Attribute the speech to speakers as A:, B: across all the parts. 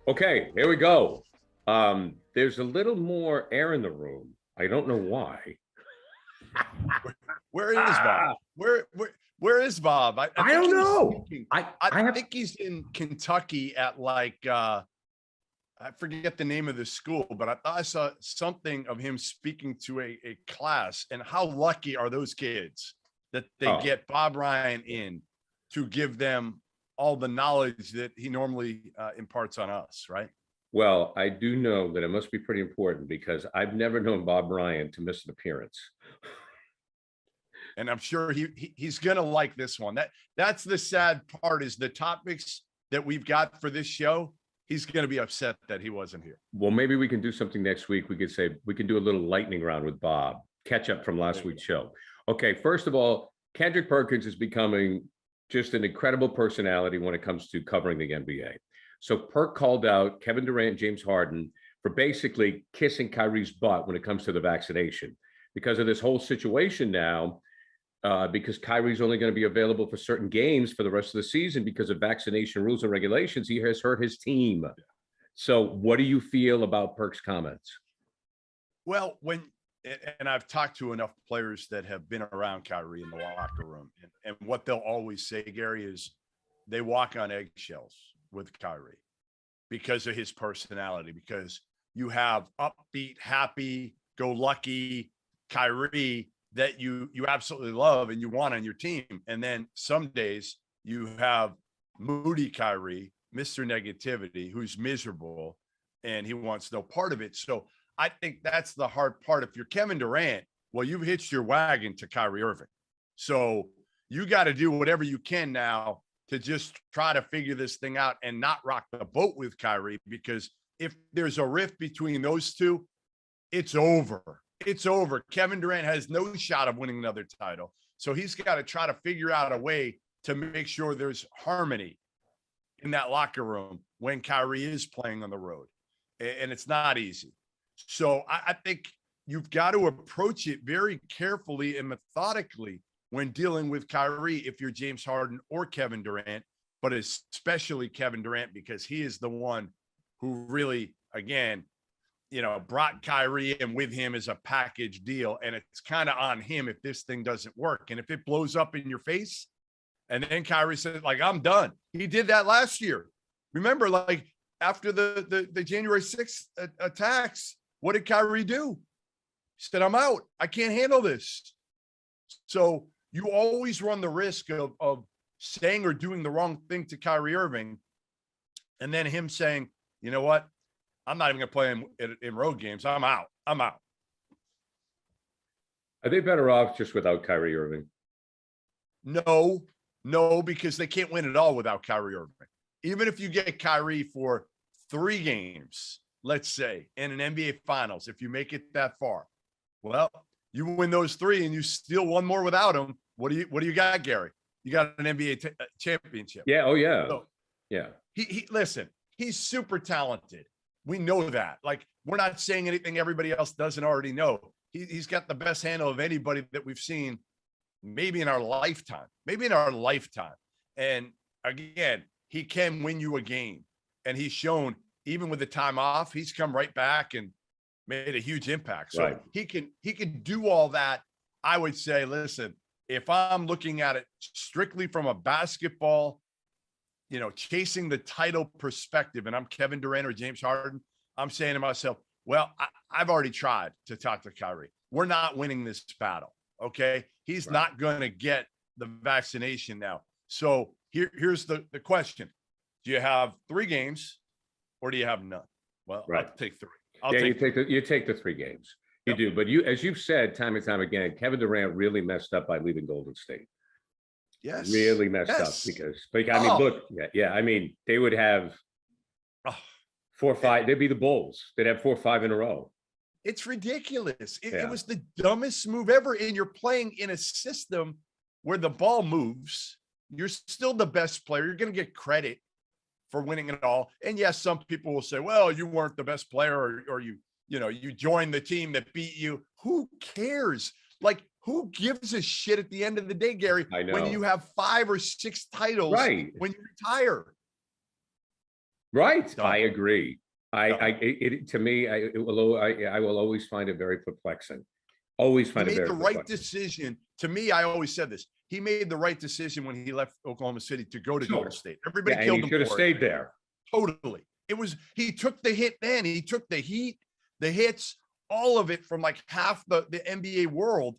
A: Okay, here we go. There's a little more air in the room. I don't know why.
B: Where is Bob? Where is Bob? I
A: don't know.
B: I think he's in Kentucky at like I forget the name of the school, but I thought I saw something of him speaking to a class. And how lucky are those kids that they get Bob Ryan in to give them all the knowledge that he normally imparts on us, right?
A: Well, I do know that it must be pretty important because I've never known Bob Ryan to miss an appearance.
B: And I'm sure he's gonna like this one. That's the sad part, is the topics that we've got for this show. He's gonna be upset that he wasn't here.
A: Well, maybe we can do something next week. We could say we can do a little lightning round with Bob, catch up from last week's show. Okay, first of all, Kendrick Perkins is becoming just an incredible personality when it comes to covering the NBA. So Perk called out Kevin Durant James Harden for basically kissing Kyrie's butt when it comes to the vaccination because of this whole situation now. Because Kyrie's only going to be available for certain games for the rest of the season because of vaccination rules and regulations, he has hurt his team. So what do you feel about Perk's comments?
B: Well, and I've talked to enough players that have been around Kyrie in the locker room, and what they'll always say, Gary, is they walk on eggshells with Kyrie because of his personality, because you have upbeat, happy, go lucky Kyrie that you absolutely love and you want on your team. And then some days you have moody Kyrie, Mr. Negativity, who's miserable and he wants no part of it. So I think that's the hard part. If you're Kevin Durant, well, you've hitched your wagon to Kyrie Irving. So you got to do whatever you can now to just try to figure this thing out and not rock the boat with Kyrie, because if there's a rift between those two, it's over. It's over. Kevin Durant has no shot of winning another title. So he's got to try to figure out a way to make sure there's harmony in that locker room when Kyrie is playing on the road. And it's not easy. So I think you've got to approach it very carefully and methodically when dealing with Kyrie if you're James Harden or Kevin Durant, but especially Kevin Durant, because he is the one who really, again, brought Kyrie and with him is a package deal. And it's kind of on him if this thing doesn't work. And if it blows up in your face, and then Kyrie said, like, I'm done. He did that last year. Remember, like after the January 6th attacks, what did Kyrie do? He said, I'm out. I can't handle this. So you always run the risk of saying or doing the wrong thing to Kyrie Irving. And then him saying, you know what? I'm not even going to play him in road games. I'm out. Are
A: they better off just without Kyrie Irving?
B: No, because they can't win it all without Kyrie Irving. Even if you get Kyrie for 3 games, let's say, in an NBA Finals, if you make it that far, well, you win those 3 and you steal 1 more without him. What do you got, Gary? You got an NBA championship.
A: Yeah. Oh, yeah.
B: So,
A: yeah.
B: He listen, he's super talented. We know that. Like, we're not saying anything everybody else doesn't already know. He's got the best handle of anybody that we've seen maybe in our lifetime. And again, he can win you a game. And he's shown, even with the time off, he's come right back and made a huge impact. So he can do all that. I would say, listen, if I'm looking at it strictly from a basketball, chasing the title perspective, and I'm Kevin Durant or James Harden, I'm saying to myself, well, I've already tried to talk to Kyrie. We're not winning this battle. Okay. He's not going to get the vaccination now. So here's the question. Do you have 3 games or do you have none? Well, I'll take 3.
A: You take the 3 games. You do. But as you've said time and time again, Kevin Durant really messed up by leaving Golden State.
B: Yes.
A: Really messed up because, look, I mean, they would have 4 or 5. They'd be the Bulls. They'd have 4 or 5 in a row.
B: It's ridiculous. It was the dumbest move ever. And you're playing in a system where the ball moves. You're still the best player. You're going to get credit for winning it all. And yes, some people will say, well, you weren't the best player or you joined the team that beat you. Who cares? Like, Who gives a shit at the end of the day, Gary,
A: I know.
B: when you have 5 or 6 titles
A: Right.
B: when you retire?
A: Right.
B: Dumb.
A: I agree.
B: Dumb.
A: To me, I will always find it very perplexing. Always
B: He
A: find it
B: made
A: very
B: the right
A: perplexing.
B: decision. To me, I always said this. He made the right decision when he left Oklahoma City to go to
A: Sure.
B: Golden State. Everybody
A: Yeah, and
B: killed
A: he
B: him
A: should have
B: for
A: stayed
B: it.
A: there.
B: Totally. He took the hit then. He took the heat, the hits, all of it from like half the NBA world.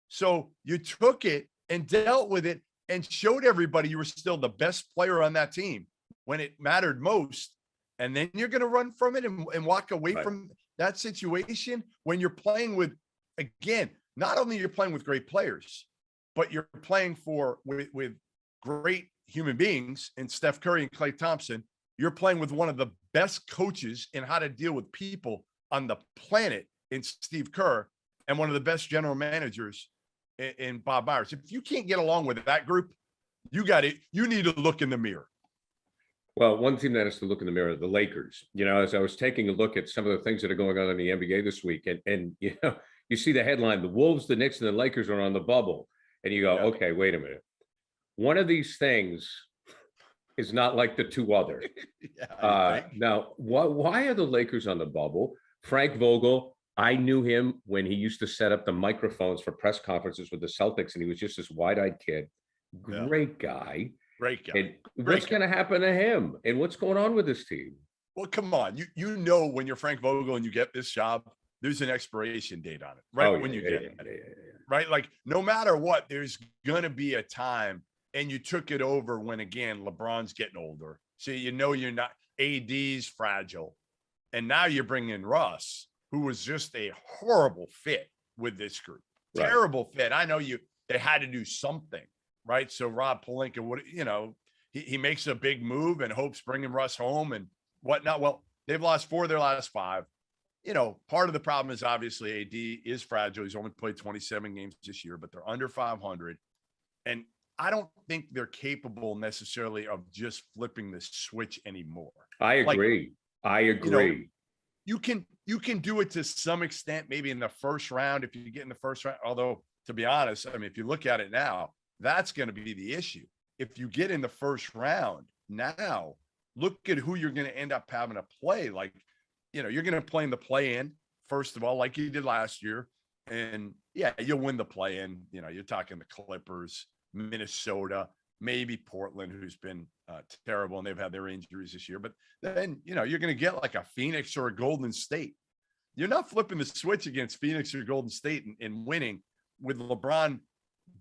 B: So you took it and dealt with it and showed everybody you were still the best player on that team when it mattered most. And then you're going to run from it and walk away
A: Right.
B: from that situation when you're playing with, again, not only you're playing with great players, but you're playing with great human beings in Steph Curry and Klay Thompson. You're playing with one of the best coaches in how to deal with people on the planet in Steve Kerr, and one of the best general managers in Bob Myers. If you can't get along with that group, you need to look in the mirror.
A: Well, one team that has to look in the mirror, the Lakers. As I was taking a look at some of the things that are going on in the NBA this week, and you see the headline: the Wolves, the Knicks, and the Lakers are on the bubble, and you go,
B: Yeah.
A: okay, wait a minute. One of these things is not like the two other. Now, why are the Lakers on the bubble? Frank Vogel, I knew him when he used to set up the microphones for press conferences with the Celtics, and he was just this wide-eyed kid. Great guy.
B: Great guy.
A: And what's going to happen to him? And what's going on with this team?
B: Well, come on. You know when you're Frank Vogel and you get this job, there's an expiration date on it, right? When you get it. Right? Like, no matter what, there's going to be a time, and you took it over when, again, LeBron's getting older. So you're not, AD's fragile. And now you're bringing Russ, who was just a horrible fit with this group.
A: Right.
B: Terrible fit. I know they had to do something, right? So Rob Pelinka, he makes a big move and hopes bringing Russ home and whatnot. Well, they've lost 4 of their last 5. Part of the problem is obviously AD is fragile. He's only played 27 games this year, but they're under 500. And I don't think they're capable necessarily of just flipping the switch anymore.
A: I agree.
B: You can do it to some extent, maybe in the first round, if you get in the first round. Although, to be honest, I mean, if you look at it now, that's going to be the issue. If you get in the first round now, look at who you're going to end up having to play. Like, you're going to play in the play-in, first of all, like you did last year. And yeah, you'll win the play-in. You're talking the Clippers, Minnesota, maybe Portland, who's been terrible, and they've had their injuries this year. But then, you're going to get like a Phoenix or a Golden State. You're not flipping the switch against Phoenix or Golden State and winning with LeBron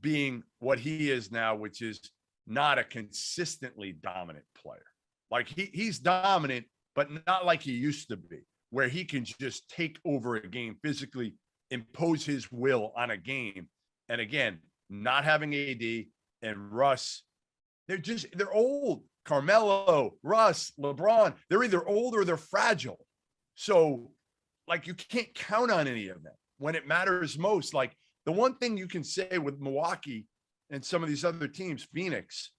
B: being what he is now, which is not a consistently dominant player. Like he's dominant, but not like he used to be, where he can just take over a game physically, impose his will on a game. And again, not having AD and Russ, they're old. Carmelo, Russ, LeBron, they're either old or they're fragile. So, like, you can't count on any of them when it matters most. Like, the one thing you can say with Milwaukee and some of these other teams, Phoenix,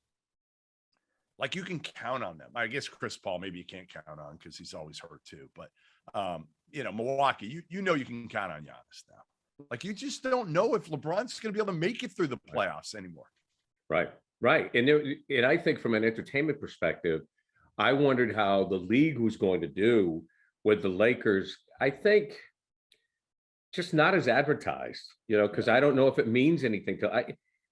B: like, you can count on them. I guess Chris Paul, maybe you can't count on because he's always hurt too. But, Milwaukee, you can count on Giannis now. Like, you just don't know if LeBron's going to be able to make it through the playoffs anymore.
A: Right. And I think from an entertainment perspective, I wondered how the league was going to do with the Lakers. I think just not as advertised, because I don't know if it means anything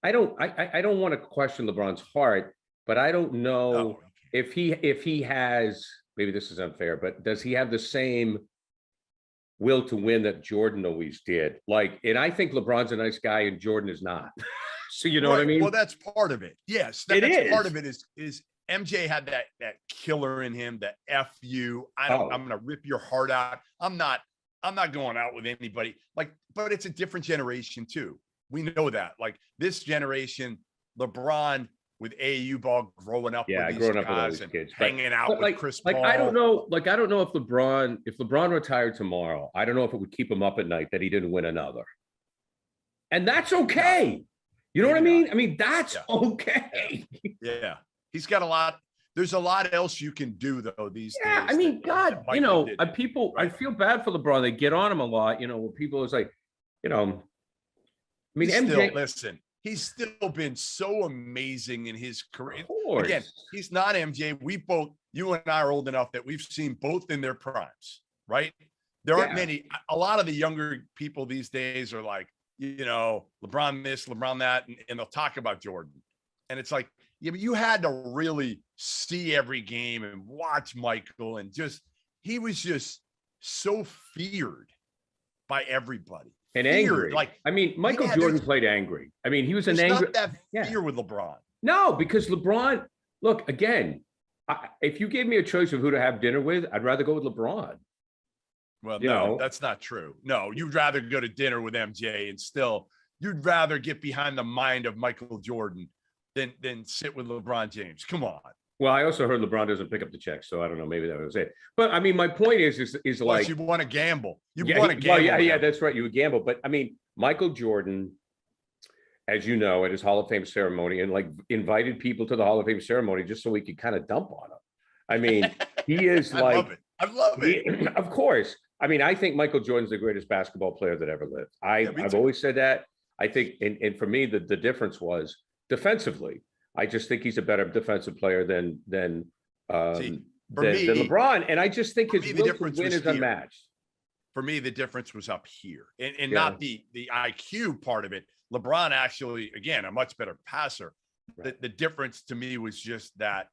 A: I don't want to question LeBron's heart, but I don't know if he has, maybe this is unfair, but does he have the same will to win that Jordan always did? Like, and I think LeBron's a nice guy and Jordan is not. So you know what I mean?
B: Well, that's part of it. Yes, that's part of it is MJ had that killer in him, that F you. I'm gonna rip your heart out. I'm not going out with anybody. Like, but it's a different generation too. We know that. Like, this generation, LeBron with AU ball growing up with these guys and kids, hanging out with Chris Paul.
A: I don't know if LeBron retired tomorrow, I don't know if it would keep him up at night that he didn't win another. And that's okay. You know what I mean? I mean, that's okay.
B: Yeah. He's got a lot. There's a lot else you can do though these days.
A: I mean, God, people, right? I feel bad for LeBron. They get on him a lot, where people is like, I mean,
B: He's
A: MJ.
B: still, listen, he's still been so amazing in his career.
A: Of course.
B: Again, he's not MJ. You and I are old enough that we've seen both in their primes, right? There aren't many. A lot of the younger people these days are like, LeBron this, LeBron that, and they'll talk about Jordan. And it's like, yeah, but you had to really see every game and watch Michael, and he was just so feared by everybody.
A: And
B: feared.
A: angry. I mean, Michael Jordan played angry. I mean, he was an angry.
B: Not that fear with LeBron.
A: No, because LeBron, look, again, if you gave me a choice of who to have dinner with, I'd rather go with LeBron.
B: Well, no, that's not true. No, you'd rather go to dinner with MJ, and still you'd rather get behind the mind of Michael Jordan than sit with LeBron James. Come on.
A: Well, I also heard LeBron doesn't pick up the check, so I don't know. Maybe that was it. But I mean, my point is like
B: you want to gamble.
A: Want to gamble. Well, yeah, that's right. You would gamble. But I mean, Michael Jordan, as you know, at his Hall of Fame ceremony, and like invited people to the Hall of Fame ceremony just so he could kind of dump on them. I mean, he is
B: I love it.
A: Of course. I mean, I think Michael Jordan's the greatest basketball player that ever lived. I've always said that. I think, and for me, the difference was defensively. I just think he's a better defensive player than LeBron, and I just think his will to win is unmatched.
B: For me, the difference was up here, and not the IQ part of it. LeBron actually, again, a much better passer. Right. The difference to me was just that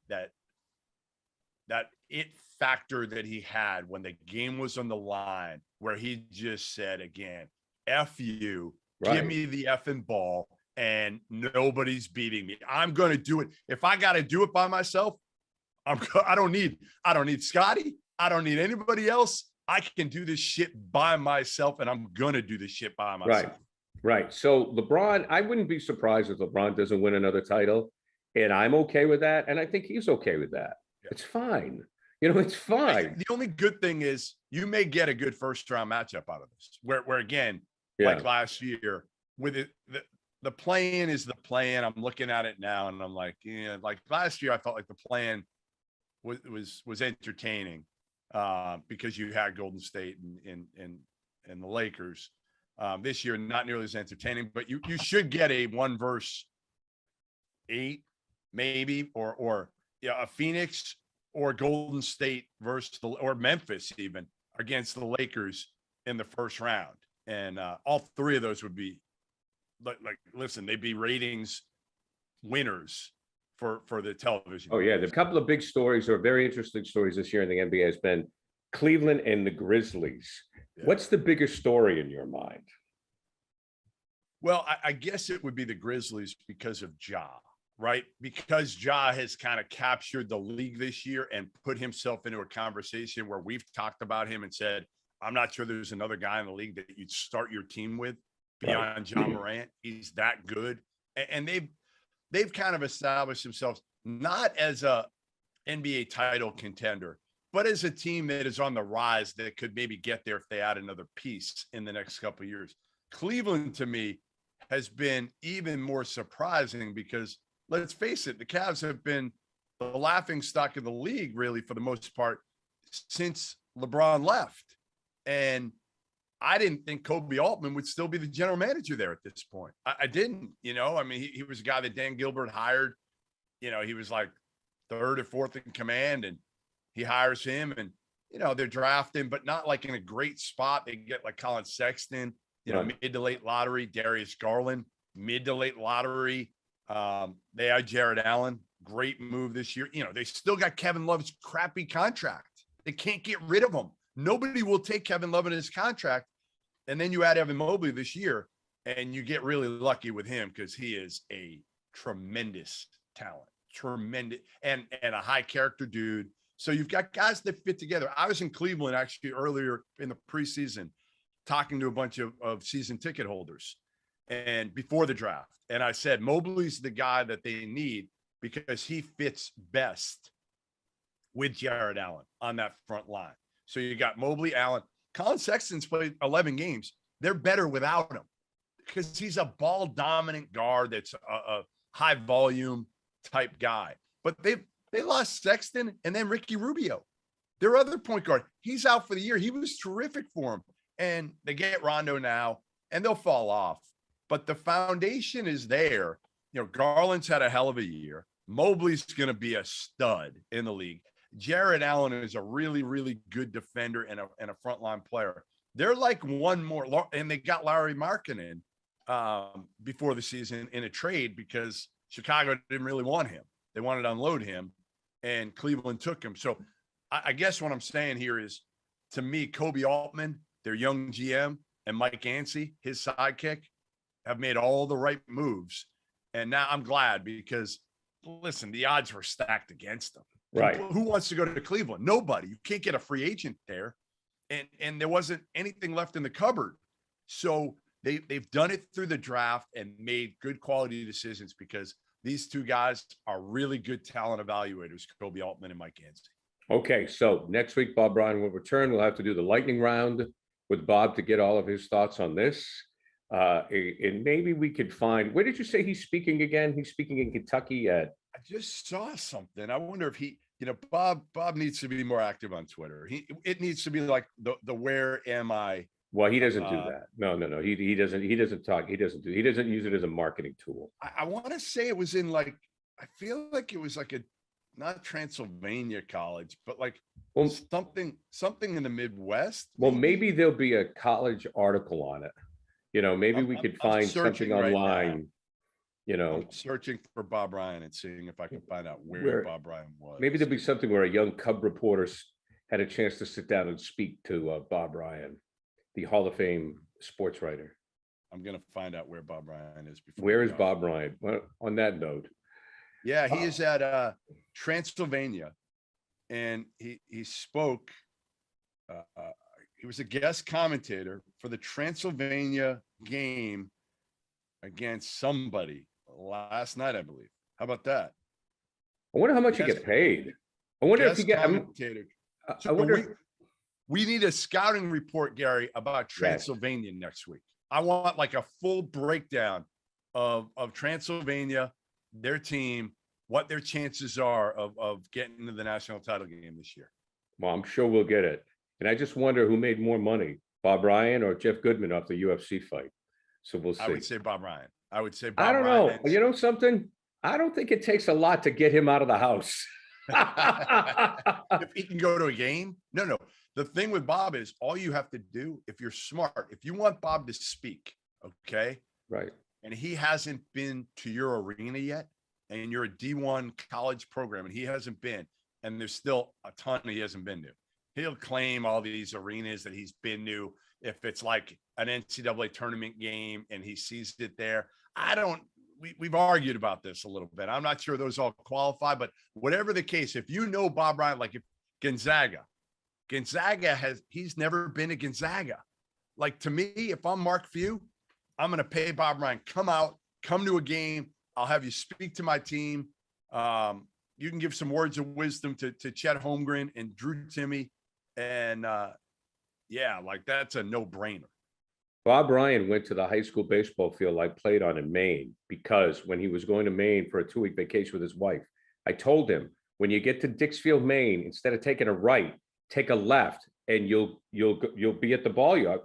B: it factor that he had when the game was on the line, where he just said again, "F you, give me the effing ball." And nobody's beating me. I'm going to do it. If I got to do it by myself, I don't need Scotty. I don't need anybody else. I can do this shit by myself, and I'm going to do this shit by myself.
A: Right. So LeBron, I wouldn't be surprised if LeBron doesn't win another title, and I'm okay with that. And I think he's okay with that. Yeah. It's fine. It's fine.
B: The only good thing is you may get a good first round matchup out of this, where again, like last year with it, the play-in is the play-in. I'm looking at it now, and I'm like, like last year, I felt like the play-in was entertaining because you had Golden State and the Lakers. This year, not nearly as entertaining, but you should get a 1 versus 8, maybe, or a Phoenix or Golden State versus or Memphis even against the Lakers in the first round, and all three of those would be. Like, listen, they'd be ratings winners for the television.
A: Oh, yeah. The couple of big stories or very interesting stories this year in the NBA has been Cleveland and the Grizzlies. Yeah. What's the bigger story in your mind?
B: Well, I guess it would be the Grizzlies because of Ja, right? Because Ja has kind of captured the league this year and put himself into a conversation where we've talked about him and said, I'm not sure there's another guy in the league that you'd start your team with. Beyond Ja Morant, he's that good, and they've kind of established themselves not as a NBA title contender, but as a team that is on the rise that could maybe get there if they add another piece in the next couple of years. Cleveland, to me, has been even more surprising because let's face it, the Cavs have been the laughing stock of the league, really, for the most part, since LeBron left, and I didn't think Kobe Altman would still be the general manager there at this point. I didn't, I mean, he was a guy that Dan Gilbert hired. He was like 3rd or 4th in command, and he hires him, and, they're drafting, but not like in a great spot. They get like Colin Sexton, mid to late lottery, Darius Garland, mid to late lottery. They had Jared Allen, great move this year. They still got Kevin Love's crappy contract. They can't get rid of him. Nobody will take Kevin Love in his contract. And then you add Evan Mobley this year, and you get really lucky with him because he is a tremendous talent, tremendous, and a high character dude. So you've got guys that fit together. I was in Cleveland actually earlier in the preseason talking to a bunch of season ticket holders and before the draft. And I said, Mobley's the guy that they need because he fits best with Jared Allen on that front line. So you got Mobley, Allen. Colin Sexton's played 11 games. They're better without him because he's a ball-dominant guard that's a high-volume type guy. But they lost Sexton and then Ricky Rubio, their other point guard. He's out for the year. He was terrific for him. And they get Rondo now, and they'll fall off. but the foundation is there. You know, Garland's had a hell of a year. Mobley's going to be a stud in the league. Jared Allen is a really, really good defender and a frontline player. They're like one more, and they got Larry Markkinen before the season in a trade because Chicago didn't really want him. They wanted to unload him, and Cleveland took him. So I guess what I'm saying here is, to me, Kobe Altman, their young GM, and Mike Yancey, his sidekick, have made all the right moves. And now I'm glad because, listen, the odds were stacked against them.
A: Right.
B: Who wants to go to Cleveland? Nobody. You can't get a free agent there. And there wasn't anything left in the cupboard. So they've done it through the draft and made good quality decisions because these two guys are really good talent evaluators, Kobe Altman and Mike Yancey.
A: Okay, so next week, Bob Bryan will return. We'll have to do the lightning round with Bob to get all of his thoughts on this. And maybe we could find, where did you say he's speaking again? He's speaking in Kentucky at.
B: I just saw something. I wonder if he, Bob needs to be more active on Twitter. It needs to be like the where am I?
A: Well, he doesn't do that. No. He doesn't talk. He doesn't use it as a marketing tool.
B: I want to say it was in I feel like it was like not Transylvania College, but like something in the Midwest.
A: Well, maybe there'll be a college article on it. Maybe we could find something online.
B: I'm searching for Bob Bryan and seeing if I can find out where Bob Bryan was.
A: Maybe there'll be something where a young Cub reporter had a chance to sit down and speak to Bob Bryan, the Hall of Fame sports writer.
B: I'm going to find out where Bob Bryan is.
A: Where is Bob Bryan? Well, on that note.
B: Yeah, he is at Transylvania, and he spoke. He was a guest commentator for the Transylvania game against somebody last night, I believe. How about that?
A: I wonder how much you get paid. I wonder if you get. I wonder.
B: We need a scouting report, Gary, about Transylvania next week. I want like a full breakdown of Transylvania, their team, what their chances are of getting into the national title game this year.
A: Well, I'm sure we'll get it. And I just wonder who made more money, Bob Bryan or Jeff Goodman off the UFC fight. So we'll see.
B: I would say Bob Bryan. I
A: don't know. You know something? I don't think it takes a lot to get him out of the house.
B: If he can go to a game. No. The thing with Bob is all you have to do, if you're smart, if you want Bob to speak, okay?
A: Right.
B: And he hasn't been to your arena yet, and you're a D1 college program, and he hasn't been, and there's still a ton he hasn't been to. He'll claim all these arenas that he's been to if it's like an NCAA tournament game and he sees it there. We've argued about this a little bit. I'm not sure those all qualify, but whatever the case, if you know Bob Bryan, like if Gonzaga he's never been to Gonzaga. Like, to me, if I'm Mark Few, I'm going to pay Bob Bryan, come to a game. I'll have you speak to my team. You can give some words of wisdom to Chet Holmgren and Drew Timme. And like that's a no-brainer.
A: Bob Bryan went to the high school baseball field I played on in Maine because when he was going to Maine for a 2-week vacation with his wife, I told him, when you get to Dixfield, Maine, instead of taking a right, take a left, and you'll be at the ball yard,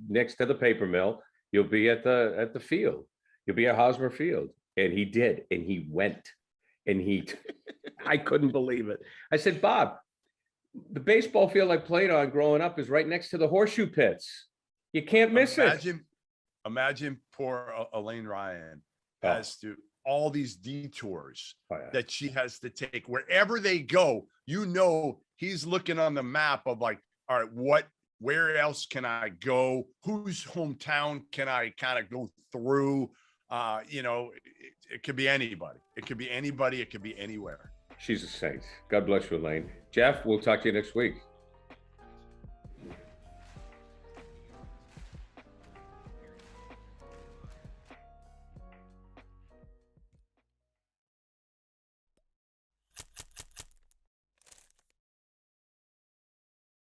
A: next to the paper mill. You'll be at the field. You'll be at Hosmer Field. And he did, and he went, and I couldn't believe it. I said, Bob, the baseball field I played on growing up is right next to the horseshoe pits. You can't miss it.
B: Imagine poor Elaine Ryan has to all these detours that she has to take wherever they go. He's looking on the map of like, all right, where else can I go? Whose hometown can I kind of go through? It could be anybody. It could be anybody. It could be anywhere.
A: She's a saint. God bless you, Elaine. Jeff, we'll talk to you next week.